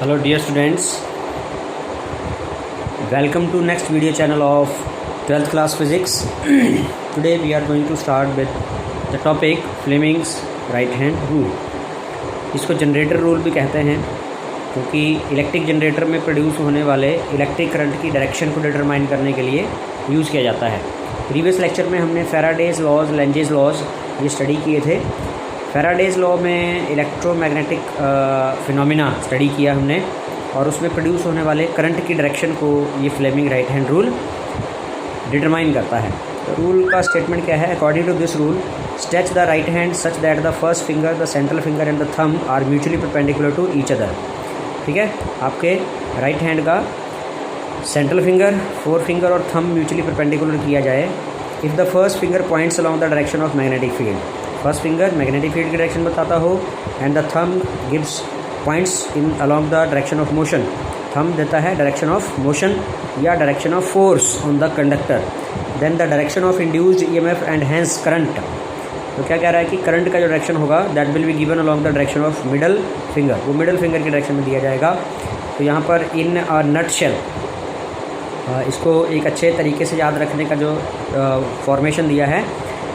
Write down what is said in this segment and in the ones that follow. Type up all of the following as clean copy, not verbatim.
Hello dear students, welcome to next video channel of 12th class physics. Today we are going to start with the topic Fleming's right hand rule. इसको generator rule भी कहते हैं क्योंकि electric generator में produce होने वाले electric current की direction को डिटरमाइन करने के लिए यूज़ किया जाता है। प्रीवियस लेक्चर में हमने फैराडेज लॉज, लेंजेस लॉज ये स्टडी किए थे। फैराडेज लॉ में इलेक्ट्रोमैग्नेटिक फिनोमिना स्टडी किया हमने और उसमें प्रोड्यूस होने वाले करंट की डायरेक्शन को ये Fleming right hand rule determine करता है। तो रूल का स्टेटमेंट क्या है? According to this rule, stretch the right hand such that the first finger, the central finger and the thumb are mutually perpendicular to each other. ठीक है, आपके right hand का सेंट्रल फिंगर, फोर फिंगर और thumb mutually perpendicular किया जाए if the first finger points along the direction of magnetic field. First finger magnetic field की direction बताता हो and the thumb gives points in along the direction of motion. Thumb देता है direction of motion या direction of force on the conductor. Then the direction of induced EMF and hence current. तो क्या कह रहा है कि करंट का जो डायरेक्शन होगा that will be given along the direction of middle finger, वो मिडल फिंगर की डायरेक्शन में दिया जाएगा। तो यहाँ पर इन अ नटशेल इसको एक अच्छे तरीके से याद रखने का जो फॉर्मेशन दिया है,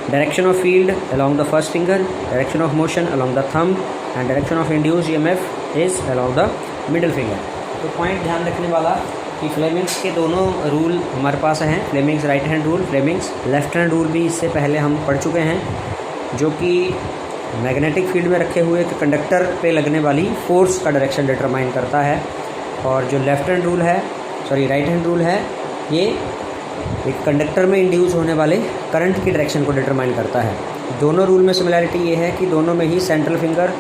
direction of field along the first finger, direction of motion along the thumb and direction of induced EMF is along the middle finger. तो पॉइंट ध्यान रखने वाला कि फ्लेमिंग्स के दोनों रूल हमारे पास हैं, Fleming's right hand rule, Fleming's left hand rule भी इससे पहले हम पढ़ चुके हैं, जो कि मैग्नेटिक फील्ड में रखे हुए कंडक्टर पे लगने वाली फोर्स का डायरेक्शन डिटरमाइन करता है। और जो लेफ्ट हैंड रूल है, राइट हैंड रूल है, ये एक कंडक्टर में इंड्यूस होने वाले करंट की डायरेक्शन को डिटरमाइन करता है। दोनों रूल में सिमिलैरिटी ये है कि दोनों में ही सेंट्रल फिंगर,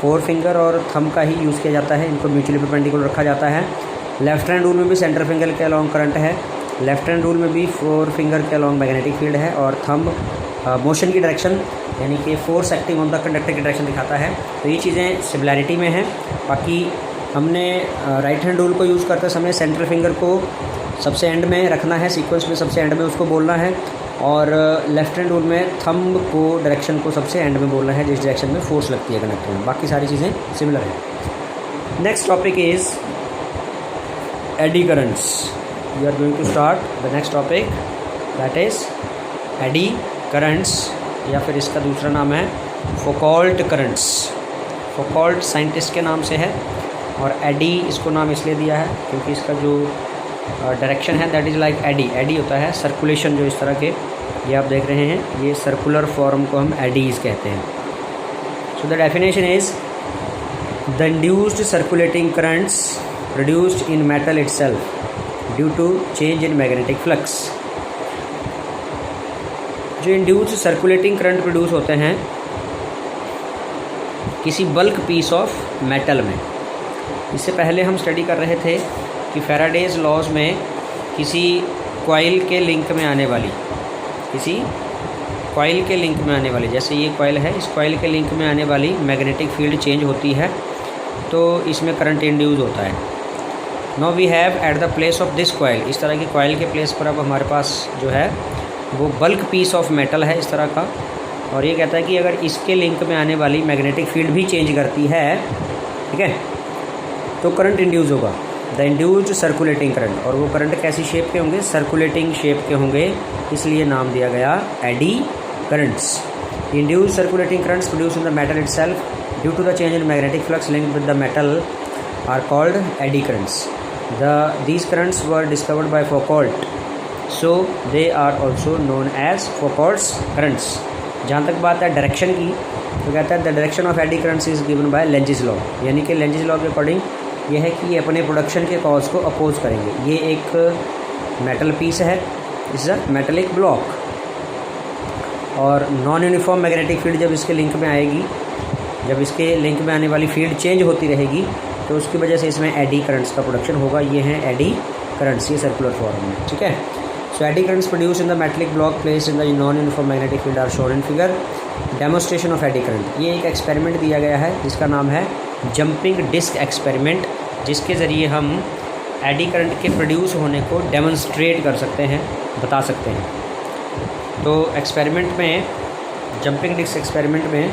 फोर फिंगर और थंब का ही यूज़ किया जाता है, इनको म्यूचुअली परपेंडिकुलर रखा जाता है। लेफ्ट हैंड रूल में भी सेंट्रल फिंगर के अलॉन्ग करंट है, लेफ्ट हैंड रूल में भी फोर फिंगर के अलॉन्ग मैग्नेटिक फील्ड है और थंब मोशन की डायरेक्शन यानी कि force acting on the conductor की डायरेक्शन दिखाता है। तो ये चीज़ें सिमिलैरिटी में हैं। बाकी हमने राइट हैंड रूल को यूज़ करते समय सेंट्रल फिंगर को सबसे एंड में रखना है, सीक्वेंस में सबसे एंड में उसको बोलना है, और लेफ्ट हैंड रूल में थंब को डायरेक्शन को सबसे एंड में बोलना है जिस डायरेक्शन में फोर्स लगती है कंडक्टर में। बाकी सारी चीज़ें सिमिलर हैं। Next topic is eddy currents. We are going to start the next topic that is eddy currents, या फिर इसका दूसरा नाम है फौकॉल्ट करंट्स। फौकॉल्ट साइंटिस्ट के नाम से है और एडी इसको नाम इसलिए दिया है क्योंकि इसका जो डायरेक्शन है that is like eddy. Eddy होता है सर्कुलेशन, जो इस तरह के ये आप देख रहे हैं, ये सर्कुलर फॉर्म को हम एडीज कहते हैं। So the definition is the induced circulating currents produced in metal itself due to change in magnetic flux. जो इंड्यूस्ड सर्कुलेटिंग करंट प्रोड्यूस होते हैं किसी बल्क पीस ऑफ मेटल में। इससे पहले हम स्टडी कर रहे थे कि फैराडेज लॉज में किसी कॉइल के लिंक में आने वाली, जैसे ये कॉइल है, इस कॉइल के लिंक में आने वाली मैग्नेटिक फील्ड चेंज होती है तो इसमें करंट इंड्यूस होता है। Now we have at the place of this coil, इस तरह की कॉइल के प्लेस पर अब हमारे पास जो है वो बल्क पीस ऑफ मेटल है इस तरह का, और ये कहता है कि अगर इसके लिंक में आने वाली मैग्नेटिक फील्ड भी चेंज करती है, ठीक है, तो करंट इंड्यूस होगा, द इंड्यूस्ड सर्कुलेटिंग करंट। और वो करंट कैसी शेप के होंगे? सर्कुलेटिंग शेप के होंगे, इसलिए नाम दिया गया eddy currents. Induced circulating currents produce in the metal itself due to the change in magnetic flux linked with the metal are called eddy currents. These currents were discovered by Foucault, so they are also known as Foucault's currents. जहाँ तक बात है direction की, तो कहता है the direction of eddy currents is given by Lenz's law, यानी कि लेंजेस लॉ के अकॉर्डिंग यह है कि ये अपने प्रोडक्शन के कॉज को अपोज करेंगे। ये एक मेटल पीस है, इस मेटेलिक ब्लॉक, और नॉन यूनिफॉर्म मैग्नेटिक फील्ड जब इसके लिंक में आएगी, जब इसके लिंक में आने वाली फील्ड चेंज होती रहेगी तो उसकी वजह से इसमें एडी करंट्स का प्रोडक्शन होगा। ये हैं एडी करंट्स, ये सर्कुलर फॉर्म में, ठीक है। So eddy currents produce in the metallic block placed in the non uniform magnetic field are shown in figure. Demonstration of eddy current, ये एक एक्सपेरिमेंट दिया गया है जिसका नाम है जंपिंग डिस्क एक्सपेरिमेंट, जिसके ज़रिए हम एडी करंट के प्रोड्यूस होने को डेमोन्स्ट्रेट कर सकते हैं, बता सकते हैं। तो एक्सपेरिमेंट में, जंपिंग डिस्क एक्सपेरिमेंट में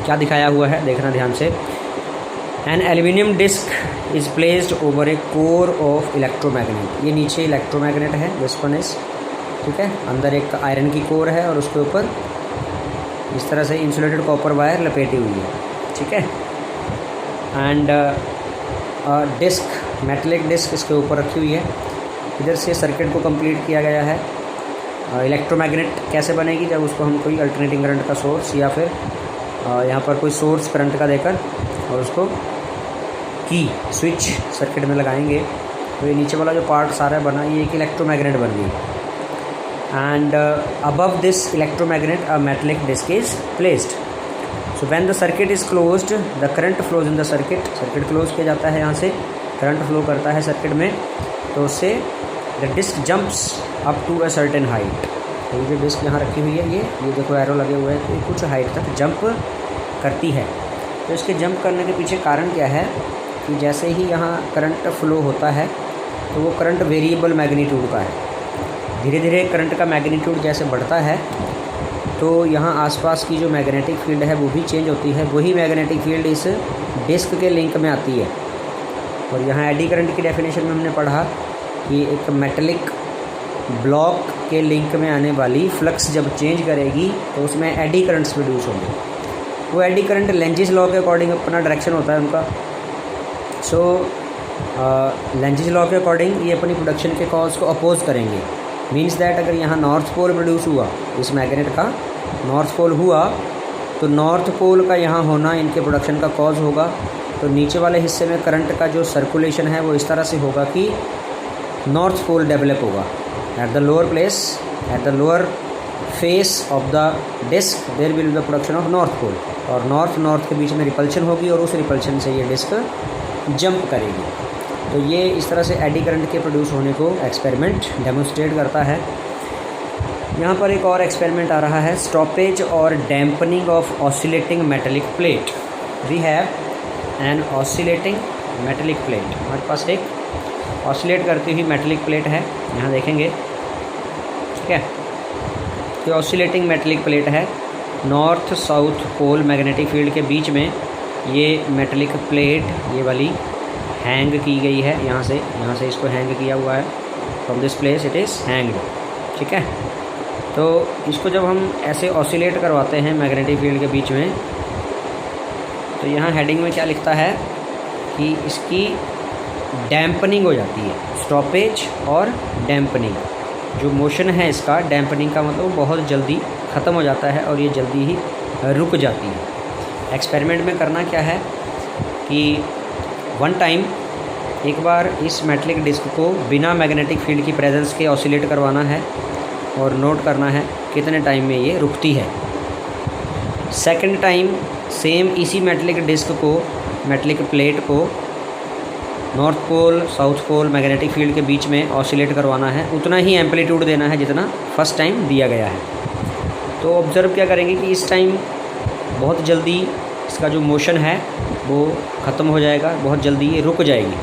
क्या दिखाया हुआ है, देखना ध्यान से। An aluminium disc is placed over a core of electromagnet. ये नीचे इलेक्ट्रोमैग्नेट है, दिस वन इज, ठीक है, अंदर एक आयरन की कोर है और उसके ऊपर इस तरह से इंसुलेटेड कॉपर वायर लपेटी हुई है, ठीक है। एंड डिस्क, मेटलिक डिस्क इसके ऊपर रखी हुई है। इधर से सर्किट को कंप्लीट किया गया है। इलेक्ट्रोमैग्नेट कैसे बनेगी, जब उसको हम कोई अल्टरनेटिंग करंट का सोर्स या फिर यहाँ पर कोई सोर्स करंट का देकर और उसको की स्विच सर्किट में लगाएंगे, तो ये नीचे वाला जो पार्ट सारा बना, ये एक इलेक्ट्रोमैग्नेट बन गई। And above this electromagnet a metallic disc is placed. So when the circuit is closed the current flows in the circuit. Circuit close किया जाता है, यहाँ से करंट फ्लो करता है सर्किट में, तो उससे the disc jumps up to a certain height. तो ये जो डिस्क यहाँ रखी हुई है, ये देखो एरो लगे हुए हैं, तो ये कुछ हाइट तक जंप करती है। तो इसके जंप करने के पीछे कारण क्या है कि जैसे ही यहाँ करंट फ्लो होता है तो वो करंट वेरिएबल मैग्नीट्यूड का है। धीरे धीरे करंट का मैग्नीट्यूड जैसे बढ़ता है तो यहाँ आसपास की जो मैग्नेटिक फील्ड है वो भी चेंज होती है। वही मैग्नेटिक फील्ड इस डिस्क के लिंक में आती है। और यहाँ एडी करंट की डेफिनेशन में हमने पढ़ा कि एक मेटलिक ब्लॉक के लिंक में आने वाली फ्लक्स जब चेंज करेगी तो उसमें एडी करंट्स प्रोड्यूस होंगे। वो एडी करंट लेंजिस लॉ के अकॉर्डिंग अपना डायरेक्शन होता है उनका। सो लेंजिस लॉ के अकॉर्डिंग ये अपनी प्रोडक्शन के कॉज को अपोज करेंगे। मीन्स दैट अगर यहाँ नॉर्थ पोल प्रोड्यूस हुआ, इस मैग्नेट का नॉर्थ पोल हुआ, तो नॉर्थ पोल का यहाँ होना इनके प्रोडक्शन का कॉज होगा। तो नीचे वाले हिस्से में करंट का जो सर्कुलेशन है वो इस तरह से होगा कि नॉर्थ पोल डेवलप होगा। At the lower place, at the lower face of the disc there will be the production of north pole, और नॉर्थ के बीच में रिपल्शन होगी और उस रिपल्शन से ये डिस्क जंप करेगी। तो ये इस तरह से एडी करंट के प्रोड्यूस होने को एक्सपेरिमेंट डेमोन्स्ट्रेट करता है। यहाँ पर एक और एक्सपेरिमेंट आ रहा है, स्टॉपेज और dampening of oscillating metallic plate. We have an oscillating metallic plate. हमारे पास एक ऑसिलेट करती हुई मेटेलिक प्लेट है, यहाँ देखेंगे, ठीक है। तो ऑसिलेटिंग मेटेलिक प्लेट है, north south pole magnetic field के बीच में ये मेटेलिक प्लेट ये वाली हैंग की गई है। यहाँ से इसको हैंग किया हुआ है, from this place it is hanged, ठीक है। तो इसको जब हम ऐसे ऑसिलेट करवाते हैं मैग्नेटिक फील्ड के बीच में, तो यहाँ हेडिंग में क्या लिखता है कि इसकी डैम्पनिंग हो जाती है। स्टॉपेज और डैम्पनिंग, जो मोशन है इसका, डैम्पनिंग का मतलब बहुत जल्दी ख़त्म हो जाता है और ये जल्दी ही रुक जाती है। एक्सपेरिमेंट में करना क्या है कि वन टाइम एक बार इस मेटलिक डिस्क को बिना मैग्नेटिक फील्ड की प्रेजेंस के ऑसिलेट करवाना है और नोट करना है कितने टाइम में ये रुकती है। सेकंड टाइम सेम इसी मेटलिक डिस्क को, मेटलिक प्लेट को north pole south pole magnetic field के बीच में ऑसिलेट करवाना है। उतना ही एम्पलीट्यूड देना है जितना फर्स्ट टाइम दिया गया है। तो ऑब्ज़र्व क्या करेंगे कि इस टाइम बहुत जल्दी इसका जो मोशन है वो ख़त्म हो जाएगा, बहुत जल्दी ये रुक जाएगी।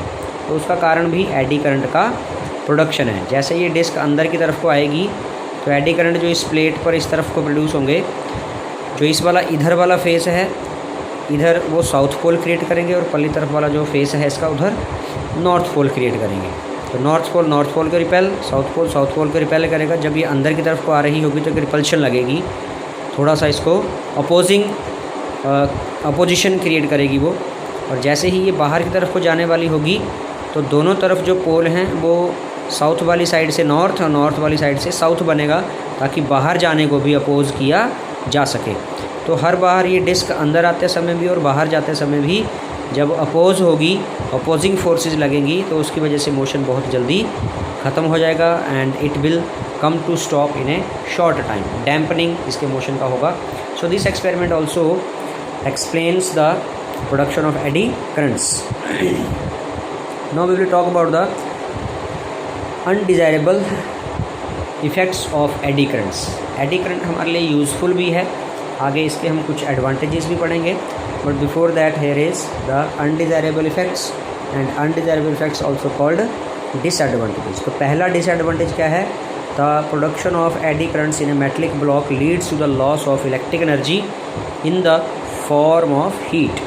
तो उसका कारण भी एडी करंट का प्रोडक्शन है। जैसे ये डिस्क अंदर की तरफ को आएगी तो एडी करंट जो इस प्लेट पर इस तरफ को प्रोड्यूस होंगे, जो इस वाला इधर वाला फेस है इधर वो साउथ पोल क्रिएट करेंगे और पल्ली तरफ वाला जो फेस है इसका उधर नॉर्थ पोल क्रिएट करेंगे। तो नॉर्थ पोल को रिपेल, साउथ पोल को रिपेल करेगा। जब ये अंदर की तरफ को आ रही होगी तो एक रिपल्शन लगेगी, थोड़ा सा इसको अपोजिशन क्रिएट करेगी वो। और जैसे ही ये बाहर की तरफ को जाने वाली होगी तो दोनों तरफ जो पोल हैं वो साउथ वाली साइड से नॉर्थ और नॉर्थ वाली साइड से साउथ बनेगा, ताकि बाहर जाने को भी अपोज़ किया जा सके। तो हर बार ये डिस्क अंदर आते समय भी और बाहर जाते समय भी जब अपोज़ होगी, अपोजिंग फोर्सेस लगेंगी, तो उसकी वजह से मोशन बहुत जल्दी ख़त्म हो जाएगा and it will come to stop in a short time. Dampening इसके मोशन का होगा। So this experiment also explains the production of eddy currents. Now we will talk about the undesirable effects of eddy currents. Eddy current हमारे लिए useful भी है, आगे इसके हम कुछ एडवांटेजेस भी पढ़ेंगे, but before that here is the undesirable effects and undesirable effects also called disadvantages. तो पहला डिसएडवांटेज क्या है? The production of eddy currents in a metallic block leads to the loss of electric energy in the form of heat.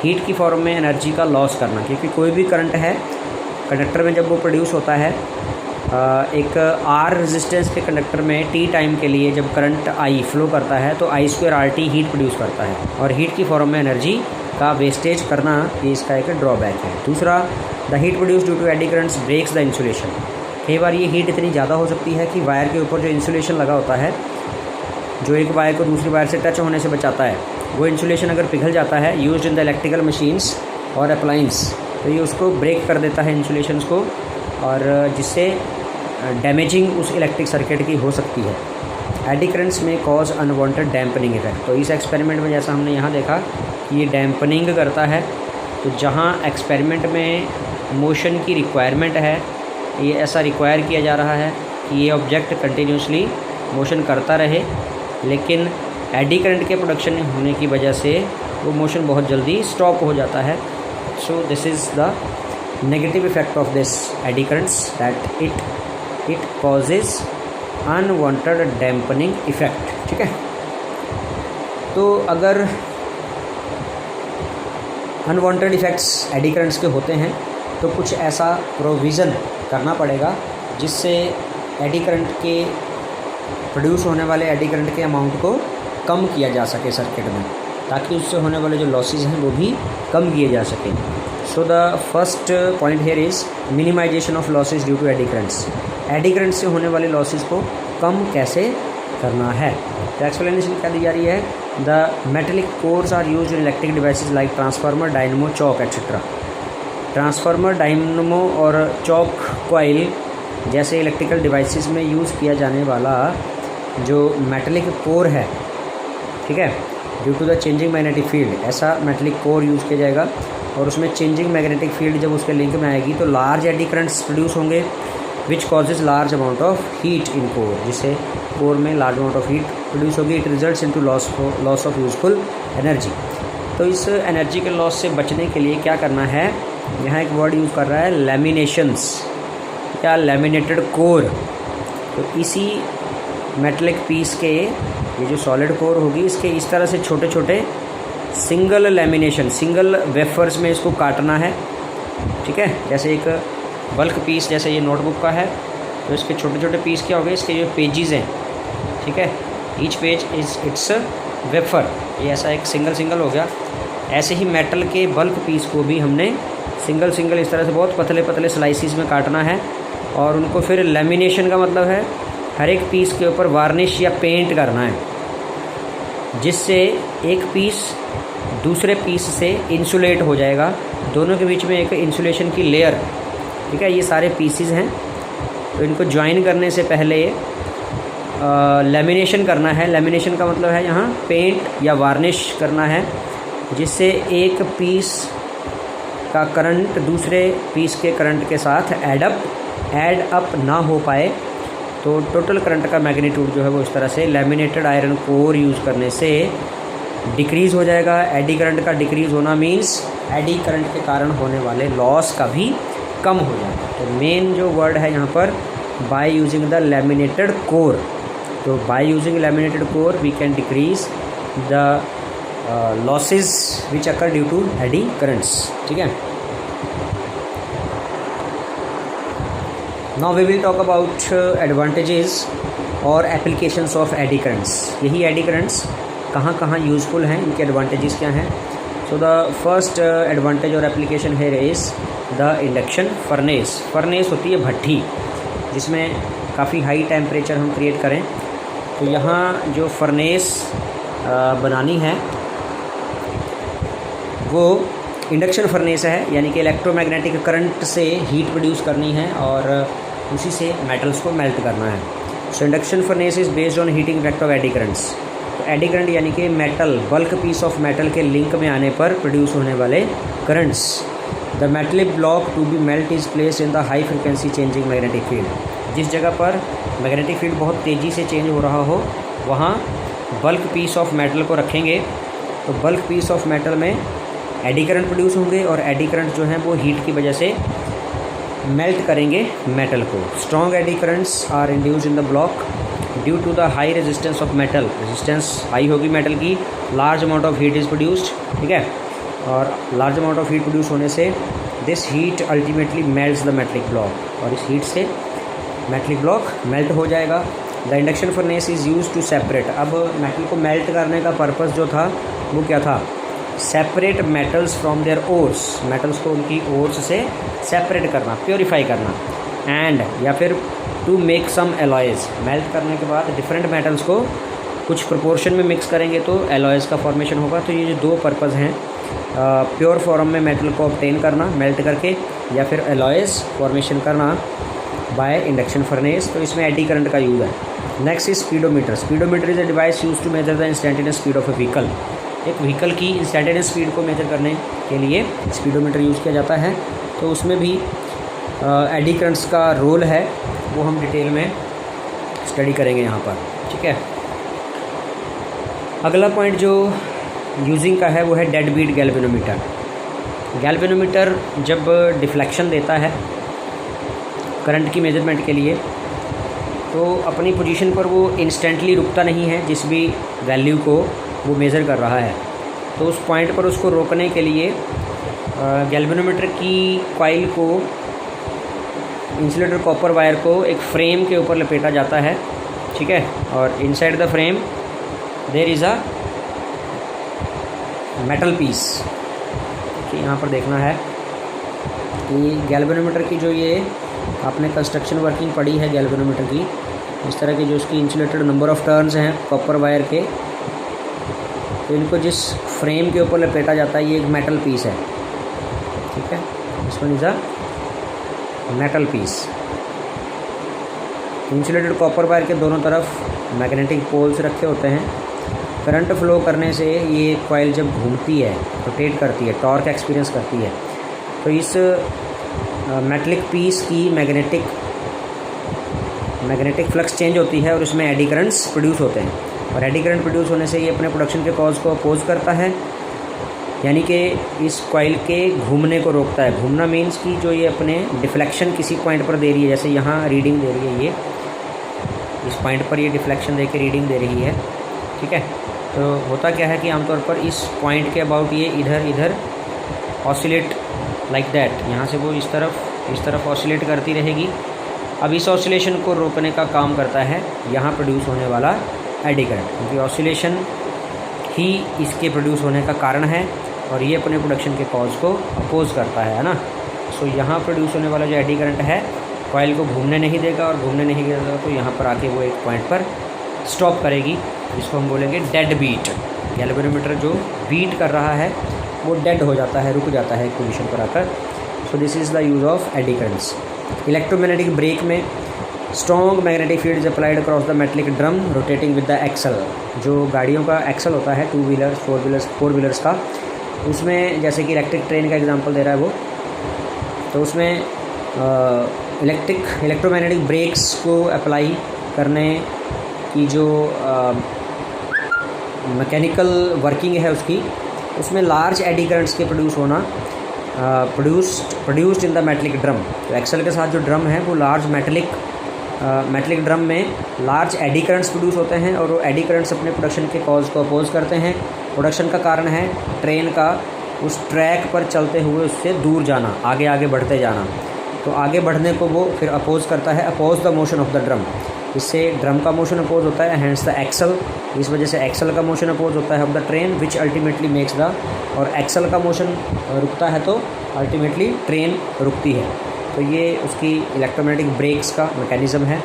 Heat की form में energy का loss करना, क्योंकि कोई भी करंट है कंडक्टर में जब वो प्रोड्यूस होता है, एक आर रेजिस्टेंस के कंडक्टर में टी टाइम के लिए जब करंट आई फ्लो करता है तो I square R T heat produce करता है, और हीट की फॉर्म में एनर्जी का वेस्टेज करना ये इसका एक ड्रॉबैक है। दूसरा, the heat produce due to eddy currents breaks the insulation. कई बार ये हीट इतनी ज़्यादा हो सकती है कि वायर के ऊपर जो इंसुलेशन लगा होता है, जो एक वायर को दूसरी वायर से टच होने से बचाता है, वो इंसुलेशन अगर पिघल जाता है used in the electrical machines और अप्लायंस, तो ये उसको ब्रेक कर देता है इंसुलेशंस को, और जिससे डैमेजिंग उस इलेक्ट्रिक सर्किट की हो सकती है। एडी करंट्स में कॉज अनवांटेड डैम्पनिंग इफेक्ट। तो इस एक्सपेरिमेंट में जैसा हमने यहाँ देखा कि ये डैम्पनिंग करता है, तो जहाँ एक्सपेरिमेंट में मोशन की रिक्वायरमेंट है, ये ऐसा रिक्वायर किया जा रहा है कि ये ऑब्जेक्ट कंटिन्यूसली मोशन करता रहे, लेकिन एडी करंट के प्रोडक्शन होने की वजह से वो मोशन बहुत जल्दी स्टॉप हो जाता है। सो this is the negative effect of this eddy currents, that it causes unwanted dampening effect. ठीक है, तो अगर अनवांटेड इफ़ेक्ट्स एडी करंट्स के होते हैं तो कुछ ऐसा प्रोविज़न करना पड़ेगा जिससे एडी करंट के प्रोड्यूस होने वाले एडी करंट के अमाउंट को कम किया जा सके सर्किट में, ताकि उससे होने वाले जो लॉसेस हैं वो भी कम किए जा सकें। So the first point here is minimization of losses due to eddy currents. Eddy current से होने वाले लॉसेस को कम कैसे करना है, तो एक्सप्लेनेशन क्या दी जा रही है। The metallic cores are used in electric devices like transformer, dynamo, choke etcetera. Transformer, dynamo और चॉक कॉइल जैसे इलेक्ट्रिकल डिवाइसेस में यूज़ किया जाने वाला जो मेटेलिक कोर है, ठीक है, due to the changing magnetic field, ऐसा मेटेलिक कोर यूज़ किया जाएगा, और उसमें चेंजिंग मैग्नेटिक फील्ड जब उसके लिंक में आएगी तो लार्ज एडी करंट्स प्रोड्यूस होंगे, which causes large amount of heat in core, जिससे कोर में large amount of heat produce होगी। It results into loss of useful energy. तो इस एनर्जी के लॉस से बचने के लिए क्या करना है, यहाँ एक वर्ड यूज़ कर रहा है लैमिनेशंस या लैमिनेटेड कोर। तो इसी मेटलिक पीस के ये जो सॉलिड कोर होगी, इसके इस तरह से छोटे छोटे सिंगल लैमिनेशन, सिंगल वेफर्स में इसको काटना है। ठीक है, जैसे एक बल्क पीस, जैसे ये नोटबुक का है, तो इसके छोटे छोटे पीस क्या हो गए, इसके जो पेजेस हैं, ठीक है, each page is it's wafer, ये ऐसा एक सिंगल हो गया। ऐसे ही मेटल के बल्क पीस को भी हमने सिंगल इस तरह से बहुत पतले पतले स्लाइसिस में काटना है, और उनको फिर लैमिनेशन का मतलब है हर एक पीस के ऊपर वार्निश या पेंट करना है, जिससे एक पीस दूसरे पीस से इंसुलेट हो जाएगा, दोनों के बीच में एक इंसुलेशन की लेयर। ठीक है, ये सारे पीसीज हैं, तो इनको ज्वाइन करने से पहले लैमिनेशन करना है। लैमिनेशन का मतलब है यहाँ पेंट या वार्निश करना है, जिससे एक पीस का करंट दूसरे पीस के करंट के साथ ऐड अप ना हो पाए। तो टोटल करंट का मैग्नीट्यूड जो है वो इस तरह से लैमिनेटेड आयरन कोर यूज़ करने से डिक्रीज़ हो जाएगा। एडी करंट का डिक्रीज़ होना मीन्स एडी करंट के कारण होने वाले लॉस का भी कम हो जाएगा। तो मेन जो वर्ड है यहाँ पर, by using the laminated core. तो by using laminated core we can decrease the losses which occur due to eddy currents. ठीक है, now we will talk about advantages और एप्लीकेशंस ऑफ एडी करंट्स। यही eddy currents कहाँ कहाँ useful हैं, इनके advantages क्या हैं। सो द फर्स्ट एडवांटेज और एप्लीकेशन है is the induction furnace. Furnace होती है भट्ठी, जिसमें काफ़ी हाई टेम्परेचर हम क्रिएट करें। तो यहाँ जो फर्नेस बनानी है वो इंडक्शन फर्नेस है, यानी कि इलेक्ट्रोमैग्नेटिक करंट से हीट प्रोड्यूस करनी है और उसी से मेटल्स को मेल्ट करना है। So induction furnace is based on heating effect of eddy currents. तो एडी करंट यानी कि metal, bulk piece of metal के लिंक में आने पर प्रोड्यूस होने वाले currents. The metallic block to be melt is placed in the high frequency changing magnetic field. जिस जगह पर मैग्नेटिक फील्ड बहुत तेज़ी से चेंज हो रहा हो, वहाँ बल्क पीस ऑफ मेटल को रखेंगे। तो बल्क पीस ऑफ मेटल में एडी करंट प्रोड्यूस होंगे, और एडी करंट जो है वो हीट की वजह से मेल्ट करेंगे मेटल को। Strong eddy currents are induced in the block due to the high resistance of metal. Resistance high होगी मेटल की, large amount of heat is produced. ठीक है, और large amount of heat produce होने से this heat ultimately melts the metallic block, और इस heat से मेटलिक ब्लॉक मेल्ट हो जाएगा। The induction furnace is use to separate, अब मेटल को मेल्ट करने का पर्पस जो था वो क्या था, separate metals from their ores, metals को उनकी ओर्स से सेपरेट करना, प्योरीफाई करना, एंड या फिर to make some alloys, melt करने के बाद डिफरेंट मेटल्स को कुछ प्रोपोर्शन में मिक्स करेंगे तो एलॉयज़ का फॉर्मेशन होगा। तो ये जो दो पर्पज़ हैं, प्योर फॉर्म में मेटल को ऑब्टेन करना मेल्ट करके, या फिर एलॉयज़ फॉर्मेशन करना बाय इंडक्शन फर्नेस, तो इसमें एडी करंट का यूज़ है। Next is speedometer. Speedometer is a device use to measure the instantaneous speed of a vehicle. एक व्हीकल की इंस्टेंटेनियस स्पीड को मेजर करने के लिए स्पीडोमीटर यूज़ किया जाता है। तो उसमें भी एडी करंट्स का रोल है, वो हम डिटेल में स्टडी करेंगे यहाँ पर, ठीक है। अगला पॉइंट जो यूजिंग का है वो है डेड बीट गैल्वेनोमीटर। गैल्वेनोमीटर जब डिफ्लेक्शन देता है करंट की मेजरमेंट के लिए, तो अपनी पोजीशन पर वो इंस्टेंटली रुकता नहीं है जिस भी वैल्यू को वो मेज़र कर रहा है। तो उस पॉइंट पर उसको रोकने के लिए गैल्वेनोमीटर की कॉइल को, इंसुलेटर कॉपर वायर को एक फ्रेम के ऊपर लपेटा जाता है, ठीक है, और inside the frame there is a metal piece. कि यहाँ पर देखना है कि गैल्वेनोमीटर की जो ये आपने कंस्ट्रक्शन वर्किंग पढ़ी है गैल्वेनोमीटर की, इस तरह के जो उसकी इंसुलेटेड नंबर ऑफ़ टर्न्स हैं कॉपर वायर के, तो इनको जिस फ्रेम के ऊपर लपेटा जाता है ये एक मेटल पीस है, ठीक है, इसमें is a metal piece. Insulated copper wire के दोनों तरफ मैग्नेटिक पोल्स रखे होते हैं। करंट फ्लो करने से ये कॉइल जब घूमती है, रोटेट करती है, टॉर्क एक्सपीरियंस करती है, तो इस मेटलिक पीस की मैग्नेटिक फ्लक्स चेंज होती है और उसमें एडी करंट्स प्रोड्यूस होते हैं, और एडी करंट प्रोड्यूस होने से ये अपने प्रोडक्शन के कॉज को अपोज करता है, यानी कि इस कॉइल के घूमने को रोकता है। घूमना मीन्स कि जो ये अपने डिफ्लेक्शन किसी पॉइंट पर दे रही है, जैसे यहाँ रीडिंग दे रही है, ये इस पॉइंट पर ये डिफ्लेक्शन दे के रीडिंग दे रही है, ठीक है। तो होता क्या है कि आमतौर पर इस पॉइंट के अबाउट ये इधर ऑसिलेट लाइक दैट, यहाँ से वो इस तरफ ऑसिलेट करती रहेगी। अब इस ऑसिलेशन को रोकने का काम करता है यहाँ प्रोड्यूस होने वाला एडी करंट, क्योंकि ऑसिलेशन ही इसके प्रोड्यूस होने का कारण है और ये अपने प्रोडक्शन के कॉज को अपोज करता है ना। सो यहाँ प्रोड्यूस होने वाला जो एडी करंट है कॉइल को घूमने नहीं देगा, और घूमने नहीं देगा तो यहाँ पर आके वो एक पॉइंट पर स्टॉप करेगी, जिसको हम बोलेंगे डेड बीट। गैल्वेनोमीटर जो बीट कर रहा है वो डेड हो जाता है, रुक जाता है एक पोजीशन पर आकर। So this is the use of eddy currents. Electromagnetic brake में strong magnetic field is applied across the metallic drum rotating with the axle. जो गाड़ियों का एक्सल होता है, 2 व्हीलर्स, 4 व्हीलर्स का, उसमें जैसे कि इलेक्ट्रिक ट्रेन का एग्जांपल दे रहा है वो, तो उसमें इलेक्ट्रोमैग्नेटिक ब्रेक्स को अप्लाई करने की जो मैकेनिकल वर्किंग है उसमें लार्ज एडी करंट्स के प्रोड्यूस होना, produced in the metallic drum. तो एक्सल के साथ जो ड्रम है वो लार्ज मेटलिक ड्रम में लार्ज एडी करंट्स प्रोड्यूस होते हैं, और वो एडी करंट्स अपने प्रोडक्शन के कॉज को अपोज करते हैं। प्रोडक्शन का कारण है ट्रेन का उस ट्रैक पर चलते हुए उससे दूर जाना, आगे बढ़ते जाना। तो आगे बढ़ने को वो फिर अपोज करता है, oppose the motion of the drum. इससे ड्रम का मोशन अपोज होता है, हैंस द एक्सल। इस वजह से एक्सल का मोशन अपोज होता है of the train, which ultimately makes the, और एक्सल का मोशन रुकता है तो अल्टीमेटली ट्रेन रुकती है। तो ये उसकी इलेक्ट्रोमैग्नेटिक ब्रेक्स का मैकेनिज़्म है,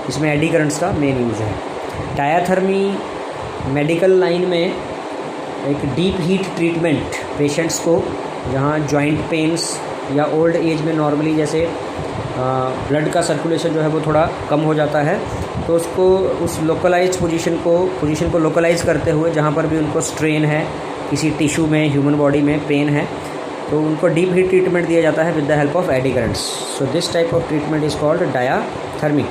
इसमें एडी करंट्स का मेन यूज़ है। डायाथर्मी मेडिकल लाइन में एक डीप हीट ट्रीटमेंट पेशेंट्स को, जहाँ जॉइंट पेन्स या ओल्ड एज में नॉर्मली जैसे ब्लड का सर्कुलेशन जो है वो थोड़ा कम हो जाता है, तो उसको उस लोकलाइज्ड पोजीशन को लोकलाइज करते हुए, जहाँ पर भी उनको स्ट्रेन है किसी टिश्यू में, ह्यूमन बॉडी में पेन है, तो उनको डीप हीट ट्रीटमेंट दिया जाता है with the help of eddy currents. So this type of treatment is called diathermy.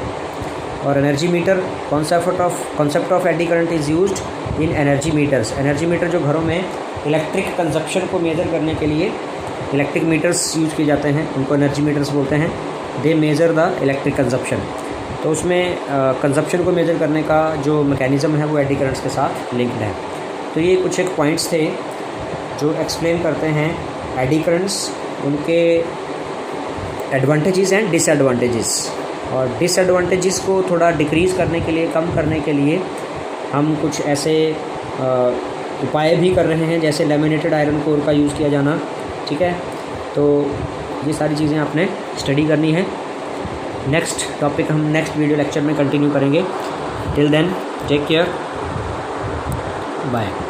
और energy meter, concept of eddy current is used in energy meters. Energy meter जो घरों में इलेक्ट्रिक कंजप्शन को measure करने के लिए इलेक्ट्रिक मीटर्स यूज़ किए जाते हैं, उनको एनर्जी मीटर्स बोलते हैं। दे मेज़र द इलेक्ट्रिक कंजप्शन। तो उसमें कंजप्शन को मेज़र करने का जो मैकेनिज़्म है वो एडी करंट्स के साथ लिंक्ड है। तो ये कुछ एक पॉइंट्स थे जो एक्सप्लेन करते हैं एडी करंट्स, उनके एडवांटेजेस एंड डिसएडवांटेजेस। और डिसएडवांटेजेस को थोड़ा डिक्रीज़ करने के लिए, कम करने के लिए हम कुछ ऐसे उपाय भी कर रहे हैं, जैसे लैमिनेटेड आयरन कोर का यूज़ किया जाना। ठीक है, तो ये सारी चीज़ें आपने स्टडी करनी है। नेक्स्ट टॉपिक हम नेक्स्ट वीडियो लेक्चर में कंटिन्यू करेंगे। Till then take care, bye.